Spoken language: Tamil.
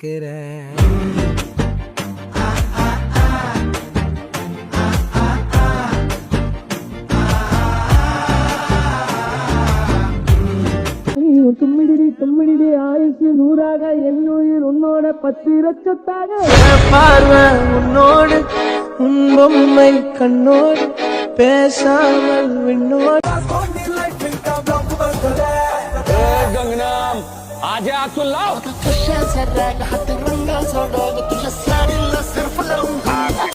கேட்கிறேன். தும்மிடி தும்மிடி ஆயுசு நூறாக என்னுயிர் உன்னோட 10 லட்சத்தாக பார்வை உன்னோடு உன் பொம்மை கண்ணோடு பேசாமல் விண்ணோடு. गंगनाम आज आग तो लाओ.